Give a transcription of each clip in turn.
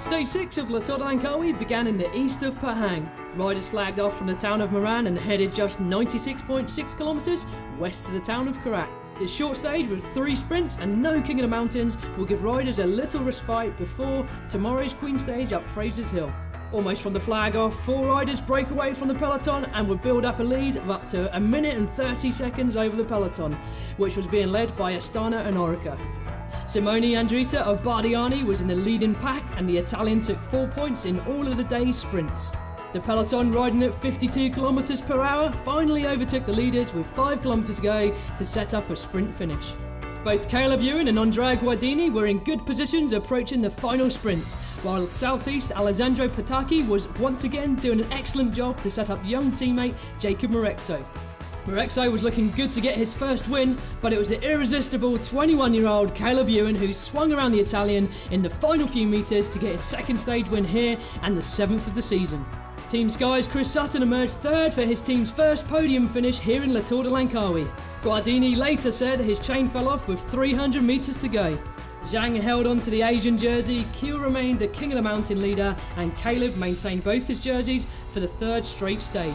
Stage 6 of La Tour de Langkawi began in the east of Pahang. Riders flagged off from the town of Moran and headed just 96.6 kilometres west of the town of Karak. This short stage with 3 sprints and no King of the Mountains will give riders a little respite before tomorrow's Queen stage up Fraser's Hill. Almost from the flag off, 4 riders break away from the peloton and would build up a lead of up to 1 minute and 30 seconds over the peloton, which was being led by Astana and Orica. Simone Andretta of Bardiani was in the leading pack, and the Italian took 4 points in all of the day's sprints. The peloton, riding at 52 km per hour, finally overtook the leaders with 5 km to go to set up a sprint finish. Both Caleb Ewan and Andrea Guardini were in good positions approaching the final sprints, while Southeast Alessandro Pataki was once again doing an excellent job to set up young teammate Jacob Marexo. Marexo was looking good to get his first win, but it was the irresistible 21-year-old Caleb Ewan who swung around the Italian in the final few metres to get his second stage win here and the 7th of the season. Team Sky's Chris Sutton emerged third for his team's first podium finish here in La Tour de Langkawi. Guardini later said his chain fell off with 300 metres to go. Zhang held on to the Asian jersey, Kiel remained the King of the Mountain leader, and Caleb maintained both his jerseys for the third straight stage.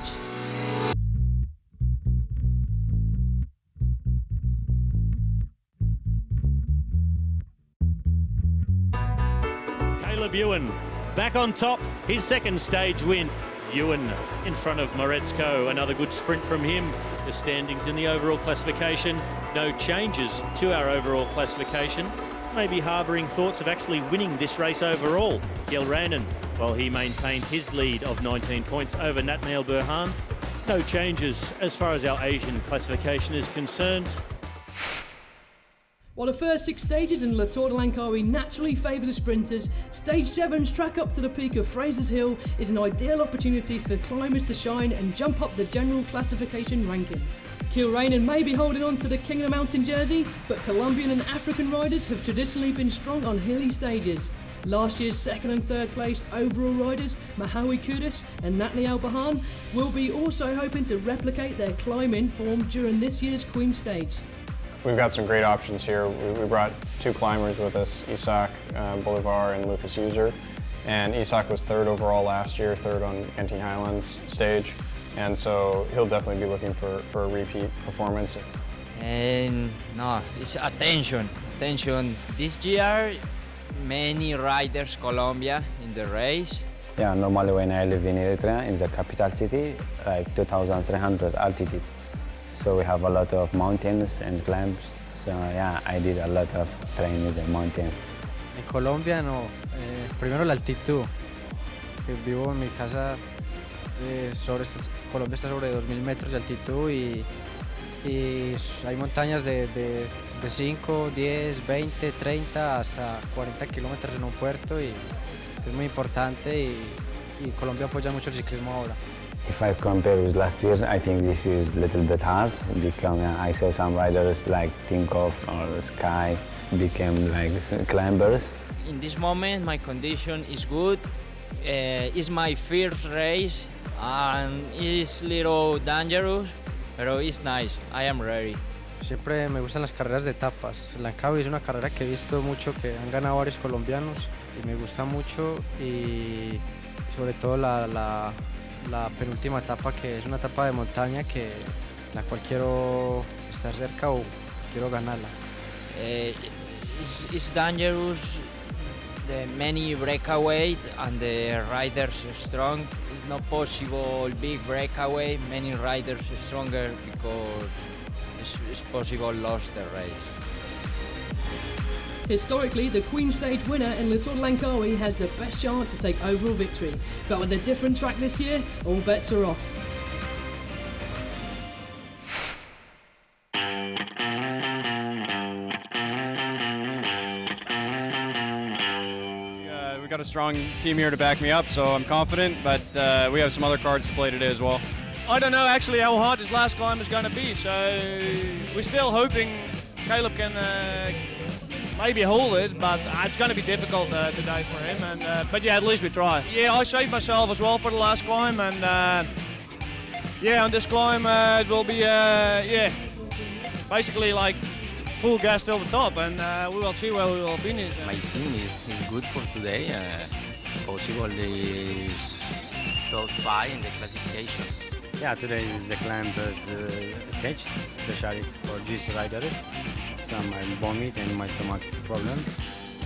Caleb Ewan back on top, his second stage win. Ewan in front of Marexo, another good sprint from him. The standings in the overall classification, no changes to our overall classification. Maybe harbouring thoughts of actually winning this race overall. Kjell Ranen, while he maintained his lead of 19 points over Nathaniel Burhan. No changes as far as our Asian classification is concerned. While the first 6 stages in La Tour de Langkawi naturally favour the sprinters, Stage 7's track up to the peak of Fraser's Hill is an ideal opportunity for climbers to shine and jump up the general classification rankings. Kjell Ranen may be holding on to the King of the Mountain jersey, but Colombian and African riders have traditionally been strong on hilly stages. Last year's 2nd and 3rd placed overall riders, Mahawi Kudus and Nathaniel Burhan, will be also hoping to replicate their climbing form during this year's Queen stage. We've got some great options here. We brought 2 climbers with us, Isaac Bolivar and Lucas User. And Isaac was 3rd overall last year, 3rd on Genting Highlands stage. And so he'll definitely be looking for a repeat performance. And no, it's attention. This year, many riders Colombia in the race. Yeah, normally when I live in Eritrea, in the capital city, like 2,300 altitude. So we have a lot of mountains and climbs. So yeah, I did a lot of training in the mountains. En Colombia no, primero la altitud. Que vivo en mi casa, Colombia está sobre 2.000 metros de altitud y hay montañas de 5, 10, 20, 30 hasta 40 kilómetros en un puerto y es muy importante y Colombia apoya mucho el ciclismo ahora. If I compare with last year, I think this is a little bit hard because I saw some riders like Tinkoff or Sky became like climbers. In this moment, my condition is good. It's my first race and it's a little dangerous, but it's nice. I am ready. Siempre me gustan las carreras de etapas. Langkawi es una carrera que he visto mucho, que han ganado varios colombianos y me gusta mucho y sobre todo la penúltima etapa, que es una etapa de montaña que la cual quiero estar cerca o quiero ganarla. It's dangerous, the many breakaway and the riders are strong. It's not possible big breakaway, many riders are stronger because it's possible lost the race. Historically, the Queen Stage winner in La Tour de Langkawi has the best chance to take overall victory, but with a different track this year, all bets are off. We've got a strong team here to back me up, so I'm confident, but we have some other cards to play today as well. I don't know actually how hard this last climb is going to be, so we're still hoping Caleb can maybe hold it, but it's going to be difficult today for him. But yeah, at least we try. Yeah, I saved myself as well for the last climb, and yeah, on this climb it will be basically like full gas till the top, and we will see where we will finish. My team is good for today. possible is top 5 in the classification. Yeah, today is the climb stage, especially for this rider. Some vomit and my stomach's problem.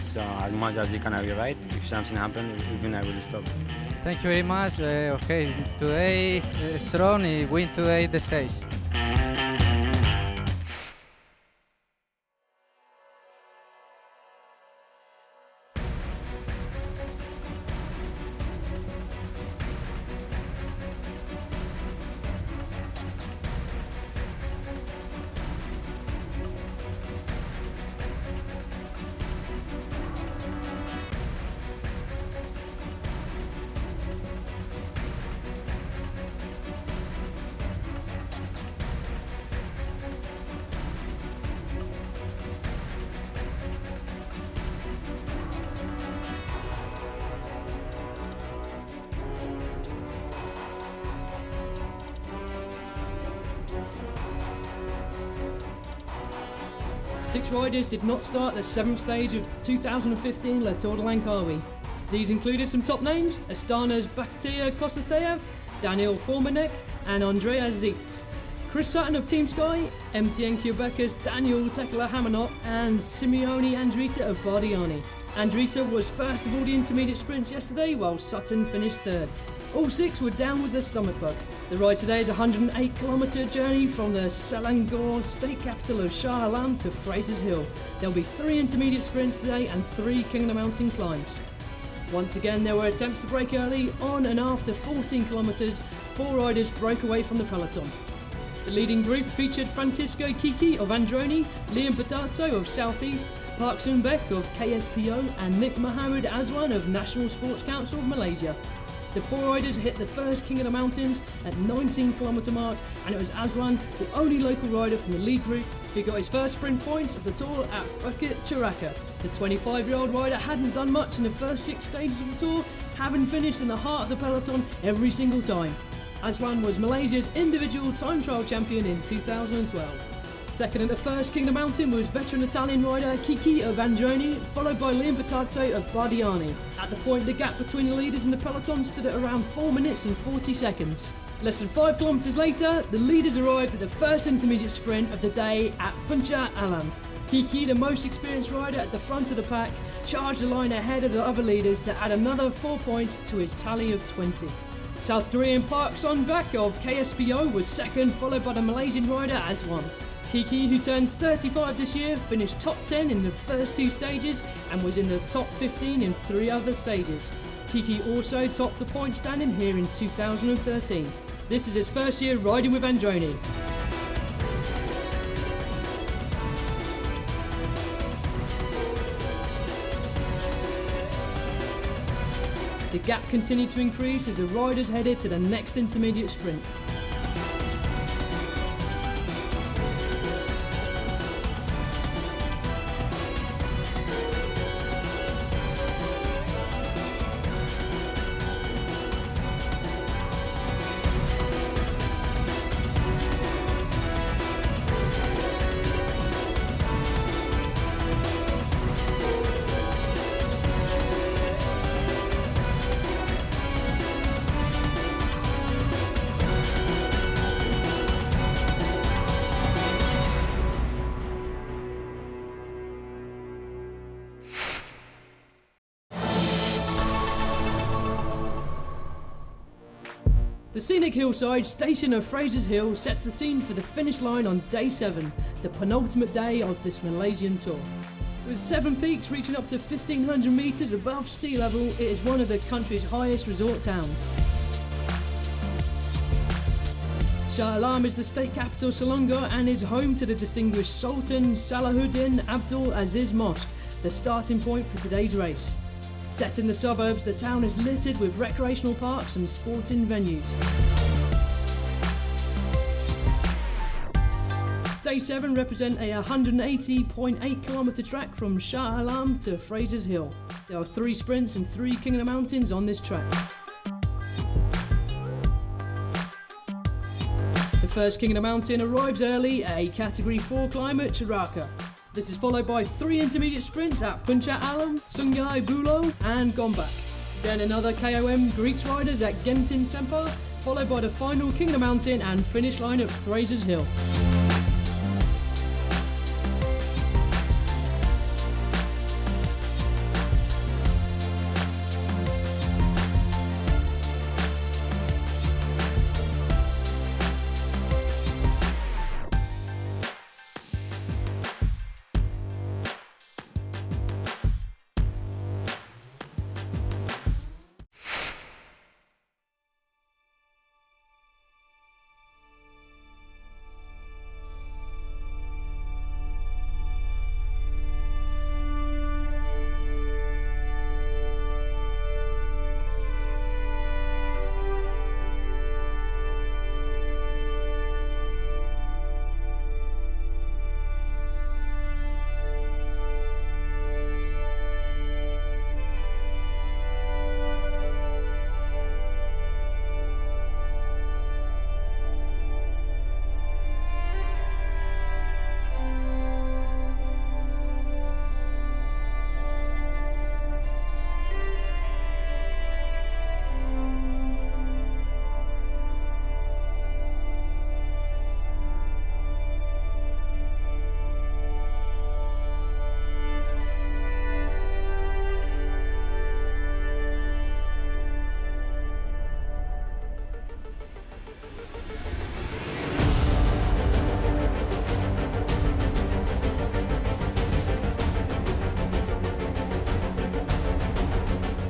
So as much as you can have your ride, if something happens, even I will stop. Thank you very much. Okay, today strong, win today the stage. Six riders did not start the 7th stage of 2015 Tour de Langkawi. These included some top names: Astana's Bakhtiar Kosatev, Daniel Formanek and Andrea Zietz, Chris Sutton of Team Sky, MTN Quebec's Daniel Tekla-Hamanot and Simeone Andrita of Bardiani. Andrita was first of all the intermediate sprints yesterday, while Sutton finished third. All six were down with their stomach bug. The ride today is a 108-kilometre journey from the Selangor state capital of Shah Alam to Fraser's Hill. There will be 3 intermediate sprints today and 3 Kingdom Mountain climbs. Once again, there were attempts to break early. On and after 14 kilometres, 4 riders broke away from the peloton. The leading group featured Francisco Kiki of Androni, Liam Badazzo of Southeast, Park Soon Beck of KSPO and Nick Mohammed Azwan of National Sports Council of Malaysia. The 4 riders hit the first King of the Mountains at 19-kilometre mark, and it was Azwan, the only local rider from the lead group, who got his first sprint points of the tour at Bukit Cheraka. The 25-year-old rider hadn't done much in the first 6 stages of the tour, having finished in the heart of the peloton every single time. Azwan was Malaysia's individual time trial champion in 2012. Second at the first Kingdom Mountain was veteran Italian rider Kiki of Androni, followed by Liam Badazzo of Bardiani. At the point, the gap between the leaders in the peloton stood at around 4 minutes and 40 seconds. Less than 5 kilometres later, the leaders arrived at the first intermediate sprint of the day at Puncak Alam. Kiki, the most experienced rider at the front of the pack, charged the line ahead of the other leaders to add another 4 points to his tally of 20. South Korean Park Son-bak of KSPO was second, followed by the Malaysian rider Azwan. Kiki, who turns 35 this year, finished top 10 in the first 2 stages and was in the top 15 in 3 other stages. Kiki also topped the point standing here in 2013. This is his first year riding with Androni. The gap continued to increase as the riders headed to the next intermediate sprint. The scenic hillside station of Fraser's Hill sets the scene for the finish line on day 7, the penultimate day of this Malaysian tour. With 7 peaks reaching up to 1,500 metres above sea level, it is one of the country's highest resort towns. Shah Alam is the state capital of Selangor and is home to the distinguished Sultan Salahuddin Abdul Aziz Mosque, the starting point for today's race. Set in the suburbs, the town is littered with recreational parks and sporting venues. Stage 7 represent a 180.8 kilometre track from Shah Alam to Fraser's Hill. There are 3 sprints and 3 King of the Mountains on this track. The first King of the Mountain arrives early at a Category 4 climb at Cheraka. This is followed by 3 intermediate sprints at Puncak Alam, Sungai Buloh and Gombak. Then another KOM Greeks riders at Gentin Semper, followed by the final King of the Mountain and finish line at Fraser's Hill.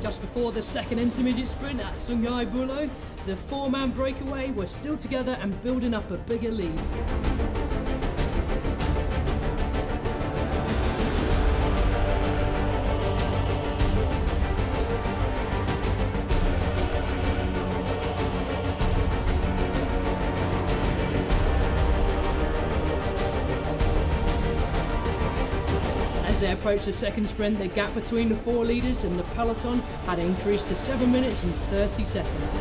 Just before the second intermediate sprint at Sungai Buloh, the four-man breakaway were still together and building up a bigger lead. As they approached the second sprint, the gap between the four leaders and the peloton had increased to 7 minutes and 30 seconds.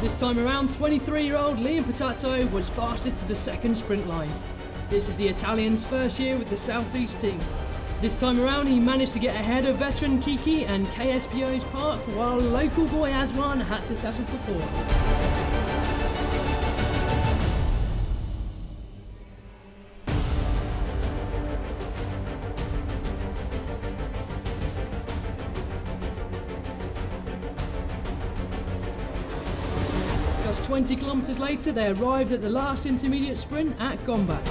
This time around, 23-year-old Liam Patazzo was fastest to the second sprint line. This is the Italian's first year with the Southeast team. This time around, he managed to get ahead of veteran Kiki and KSPO's Park, while local boy Aswan had to settle for fourth. Just 20 kilometres later, they arrived at the last intermediate sprint at Gombak.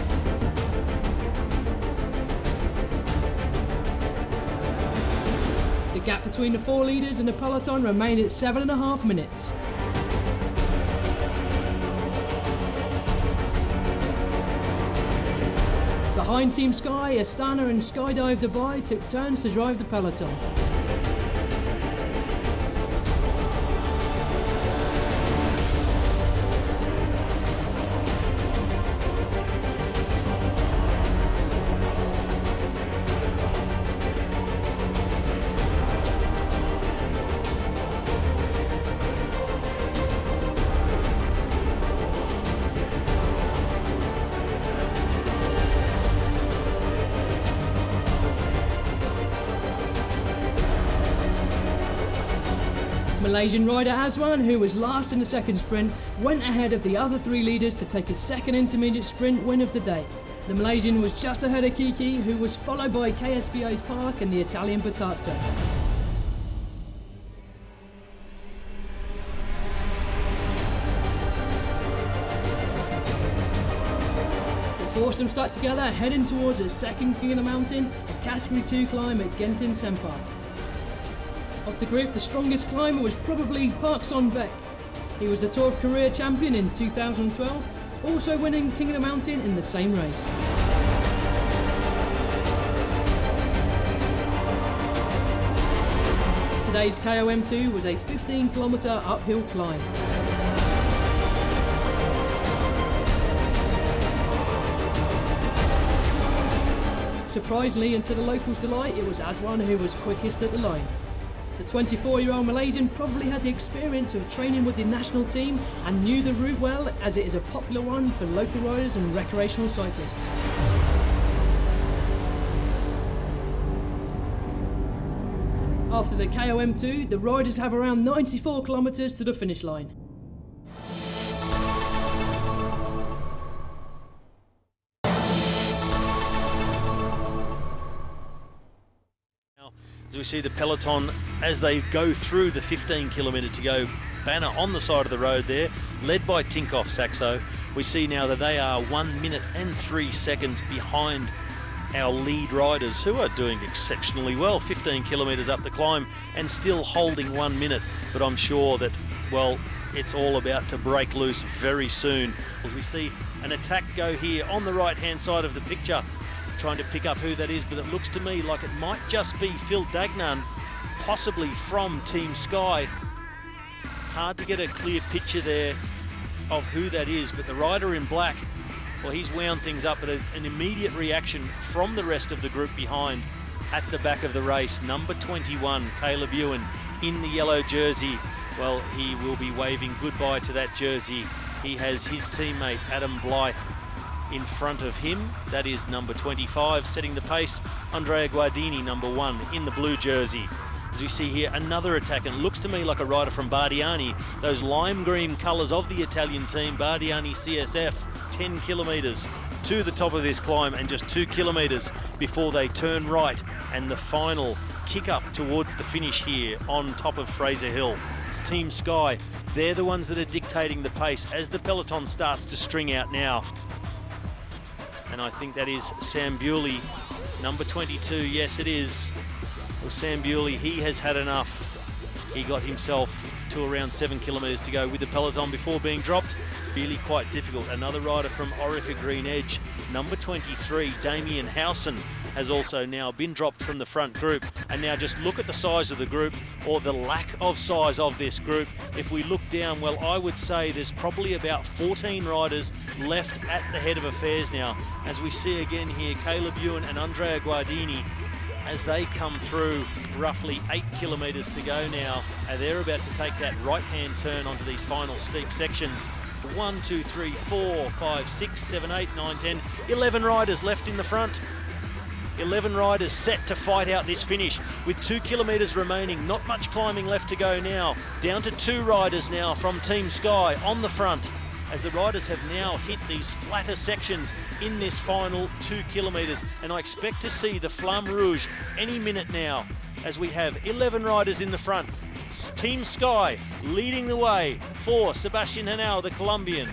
The gap between the four leaders and the peloton remained at 7.5 minutes. Behind Team Sky, Astana and Skydive Dubai took turns to drive the peloton. Malaysian rider Aswan, who was last in the second sprint, went ahead of the other three leaders to take his second intermediate sprint win of the day. The Malaysian was just ahead of Kiki, who was followed by KSPO's Park and the Italian Patazzo. The foursome stuck together, heading towards the second King of the Mountain, a Category 2 climb at Gentin Semper. Of the group, the strongest climber was probably Park Son-baek. He was a Tour of Korea champion in 2012, also winning King of the Mountain in the same race. Today's KOM2 was a 15-kilometre uphill climb. surprisingly and to the locals' delight, it was Aswan who was quickest at the line. The 24-year-old Malaysian probably had the experience of training with the national team and knew the route well, as it is a popular one for local riders and recreational cyclists. After the KOM2, the riders have around 94 kilometres to the finish line. As we see the peloton as they go through the 15 kilometre to go banner on the side of the road there, led by Tinkoff Saxo. We see now that they are 1 minute and 3 seconds behind our lead riders, who are doing exceptionally well, 15 kilometres up the climb and still holding 1 minute. But I'm sure that, well, it's all about to break loose very soon. As we see an attack go here on the right hand side of the picture, trying to pick up who that is, but it looks to me like it might just be Phil Dagnan, possibly from Team Sky. Hard to get a clear picture there of who that is, but the rider in black, well, he's wound things up, but an immediate reaction from the rest of the group behind at the back of the race. Number 21, Caleb Ewan, in the yellow jersey. Well, he will be waving goodbye to that jersey. He has his teammate Adam Blythe in front of him. That is number 25, setting the pace. Andrea Guardini, number 1, in the blue jersey. As we see here, another attack, and it looks to me like a rider from Bardiani. Those lime green colours of the Italian team, Bardiani CSF, 10 kilometres to the top of this climb and just 2 kilometres before they turn right and the final kick up towards the finish here on top of Fraser Hill. It's Team Sky. They're the ones that are dictating the pace as the peloton starts to string out now. And I think that is Sam Bewley, number 22. Yes, it is. Well, Sam Bewley, he has had enough. He got himself to around 7 kilometres to go with the peloton before being dropped. Really quite difficult. Another rider from Orica-GreenEDGE, number 23, Damien Howson, has also now been dropped from the front group. And now just look at the size of the group, or the lack of size of this group. If we look down, well, I would say there's probably about 14 riders left at the head of affairs now. As we see again here, Caleb Ewan and Andrea Guardini, as they come through roughly 8 kilometres to go now, and they're about to take that right-hand turn onto these final steep sections. 1, 2, 3, 4, 5, 6, 7, 8, 9, 10, 11 riders left in the front. 11 riders set to fight out this finish with 2 kilometres remaining. Not much climbing left to go now. Down to 2 riders now from Team Sky on the front, as the riders have now hit these flatter sections in this final 2 kilometres. And I expect to see the Flamme Rouge any minute now, as we have 11 riders in the front. Team Sky leading the way for Sebastian Henao, the Colombian.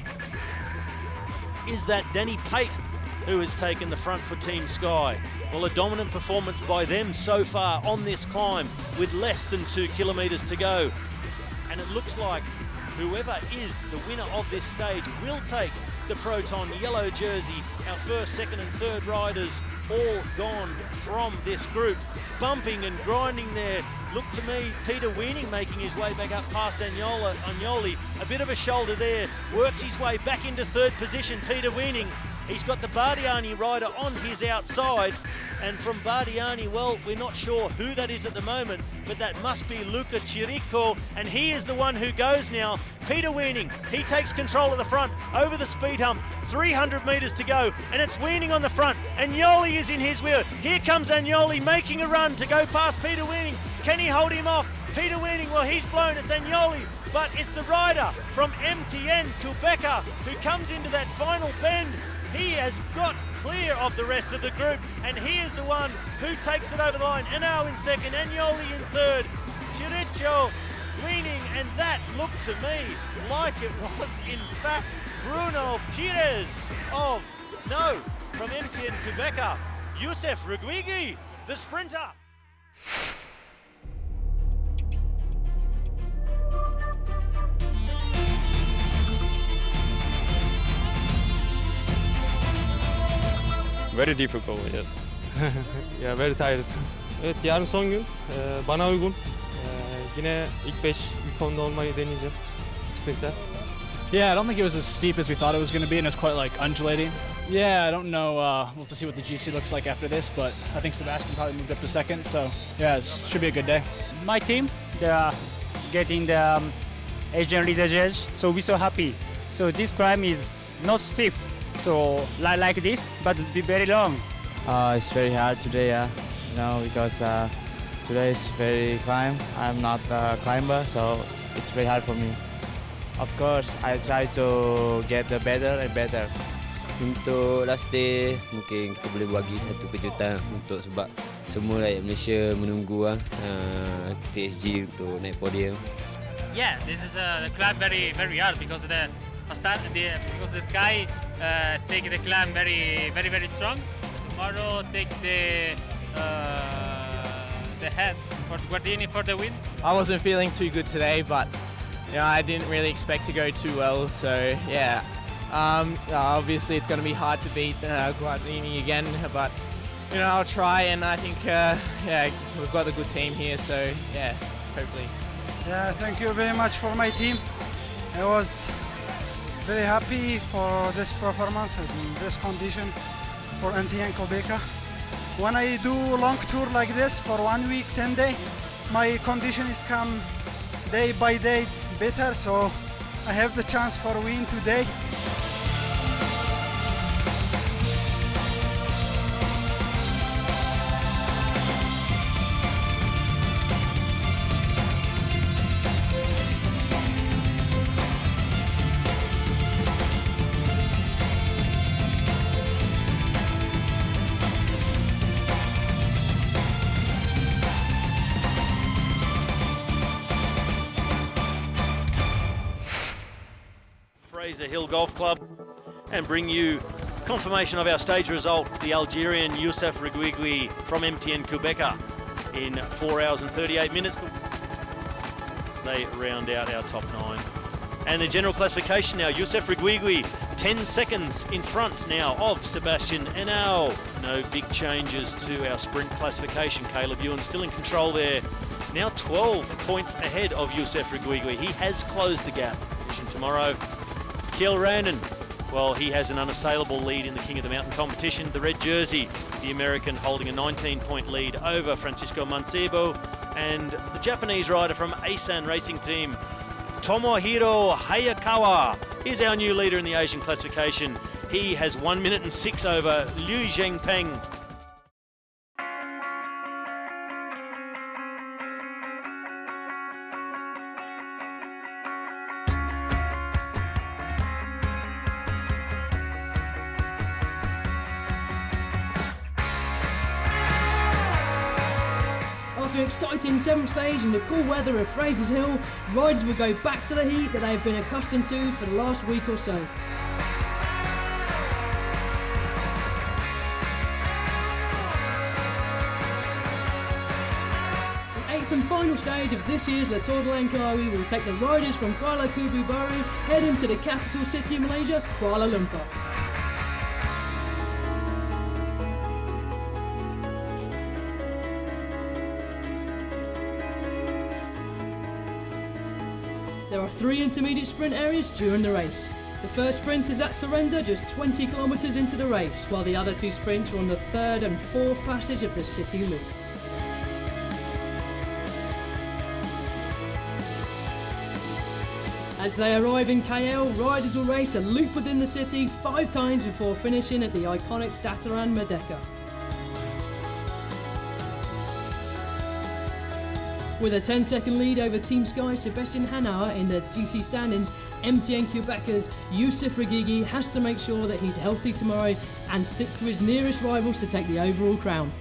Is that Danny Pate who has taken the front for Team Sky? Well, a dominant performance by them so far on this climb with less than 2 kilometres to go. And it looks like whoever is the winner of this stage will take the Proton yellow jersey. Our first, second and third riders all gone from this group. Bumping and grinding there. Look to me, Peter Weening making his way back up past Agnoli. A bit of a shoulder there. Works his way back into third position, Peter Weening. He's got the Bardiani rider on his outside. And from Bardiani, well, we're not sure who that is at the moment, but that must be Luca Chirico, and he is the one who goes now. Peter Weening, he takes control of the front over the speed hump. 300 metres to go, and it's Weening on the front. Agnoli is in his wheel. Here comes Agnoli making a run to go past Peter Weening. Can he hold him off? Peter Weening, well, he's blown. It's Agnoli, but it's the rider from MTN, Quebecer, who comes into that final bend. He has got clear of the rest of the group, and he is the one who takes it over the line. Henao in second, Agnoli in third, Chirico, Weening, and that looked to me like it was in fact Bruno Pires from MTN Quebecer, Youssef Reguigui, the sprinter. Very difficult, yes. Yeah, very tired. Evet, yarın son gün. Bana uygun. Yine ilk 5 ilk 10'da olmayı deneyeceğim. Sprint'te. Yeah, I don't think it was as steep as we thought it was going to be, and it's quite like undulating. Yeah, I don't know. We'll have to see what the GC looks like after this, but I think Sebastian probably moved up to second, so yeah, it should be a good day. My team, they are getting the Orica-GreenEDGE, so we're so happy. So this climb is not steep, so like this, but it'll be very long. It's very hard today, because today is very climb. I'm not a climber, so it's very hard for me. Of course, I try to get the better and better. Untuk last day, mungkin kita boleh bagi satu kejutan untuk sebab semua rakyat Malaysia menunggu TSG untuk naik podium. Yeah, this is the climb very hard because the sky take the climb very strong. Tomorrow take the head for Guardini for the win. I wasn't feeling too good today, but I didn't really expect to go too well. So yeah, obviously it's going to be hard to beat Guardini again, but I'll try, and I think we've got a good team here. So yeah, hopefully. Yeah, thank you very much for my team. I was very happy for this performance and this condition for MTN Quebec. When I do long tour like this for 1 week, 10 days, my condition is come day by day better, so I have the chance for win today. Hill Golf Club, and bring you confirmation of our stage result. The Algerian Youssef Reguigui from MTN Quebec in 4 hours and 38 minutes. They round out our top 9. And the general classification now, Youssef Reguigui 10 seconds in front now of Sebastian Henao. No big changes to our sprint classification. Caleb Ewan still in control there. Now 12 points ahead of Youssef Reguigui. He has closed the gap. Vision tomorrow. Kiel Randon, well, he has an unassailable lead in the King of the Mountain competition. The red jersey, the American holding a 19-point lead over Francisco Mancebo, and the Japanese rider from Asan Racing Team, Tomohiro Hayakawa, is our new leader in the Asian classification. He has 1 minute and 6 over Liu Zhengpeng. After an exciting 7th stage in the cool weather of Fraser's Hill, riders will go back to the heat that they've been accustomed to for the last week or so. The 8th and final stage of this year's Tour de Langkawi will take the riders from Kuala Kubu Baru head into the capital city of Malaysia, Kuala Lumpur. There are 3 intermediate sprint areas during the race. The first sprint is at Surrender, just 20 kilometres into the race, while the other 2 sprints are on the 3rd and 4th passage of the city loop. As they arrive in KL, riders will race a loop within the city 5 times before finishing at the iconic Dataran Merdeka. With a 10-second lead over Team Sky's Sebastian Henao in the GC standings, MTN Quebec's Youssef Reguigui has to make sure that he's healthy tomorrow and stick to his nearest rivals to take the overall crown.